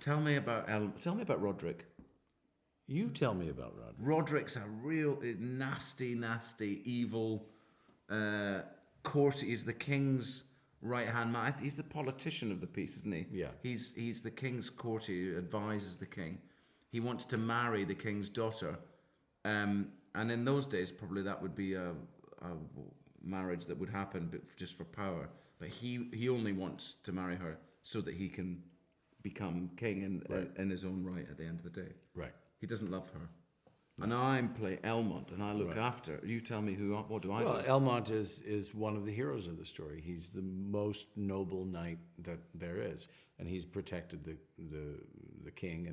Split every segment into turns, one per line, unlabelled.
Tell me about Roderick.
You tell me about Rod.
Roderick's a real nasty, nasty, evil court. He's the king's right hand man. He's the politician of the piece, isn't he?
Yeah.
He's the king's courtier, advises the king. He wants to marry the king's daughter, and in those days, probably that would be a marriage that would happen, but just for power. But he only wants to marry her so that he can become king in his own right at the end of the day.
Right.
He doesn't love her. And I play Elmont, and I look after. You tell me what do I do?
Well, Elmont is one of the heroes of the story. He's the most noble knight that there is, and he's protected the king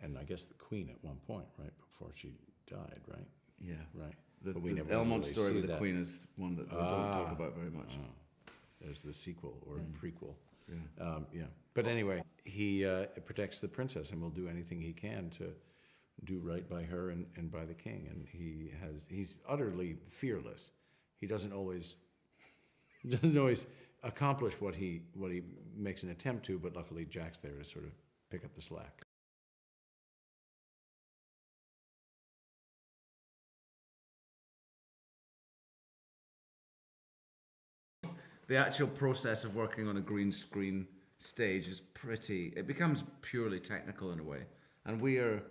and I guess the queen at one point, right before she died, right?
Yeah,
right.
The
never
Elmont
really
story with the
that.
queen is one that we don't talk about very much.
There's the sequel or prequel.
Yeah.
But anyway, he protects the princess and will do anything he can to do right by her and by the king. And he's utterly fearless. He doesn't always accomplish what he makes an attempt to, but luckily Jack's there to sort of pick up the slack.
The actual process of working on a green screen stage is it becomes purely technical in a way. And we are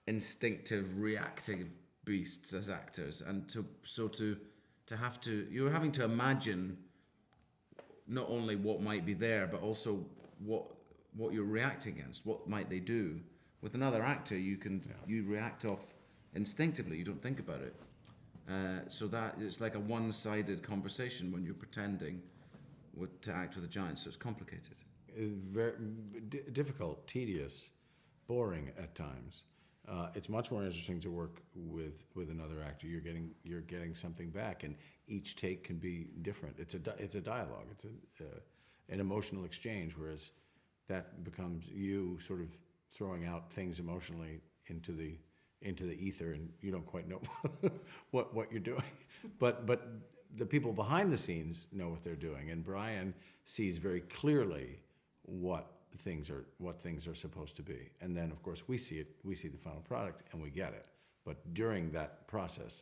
instinctive, reactive beasts as actors. And you're having to imagine not only what might be there, but also what you're reacting against. What might they do? With another actor, you react off instinctively. You don't think about it. So that it's like a one-sided conversation when you're pretending to act with a giant. So it's complicated.
It's very difficult, tedious, boring at times. It's much more interesting to work with another actor. You're getting something back, and each take can be different. It's a dialogue. It's an emotional exchange, whereas that becomes you sort of throwing out things emotionally into the ether, and you don't quite know what you're doing. But the people behind the scenes know what they're doing, and Brian sees very clearly what things are supposed to be. And then of course we see the final product and we get it. But during that process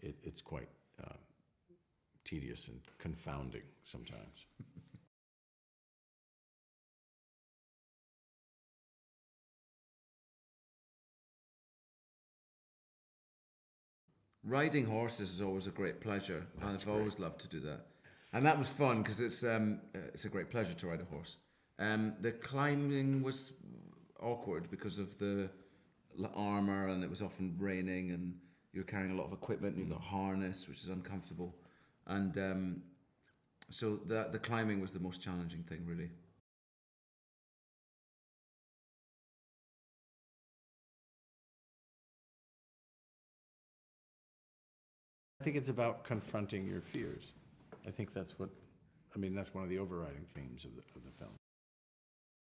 it's quite tedious and confounding sometimes.
Riding horses is always a great pleasure, and I've always loved to do that. And that was fun because it's a great pleasure to ride a horse. The climbing was awkward because of the armor, and it was often raining, and you're carrying a lot of equipment, and you've got harness, which is uncomfortable. And so the climbing was the most challenging thing, really.
I think it's about confronting your fears. I think that's one of the overriding themes of the film.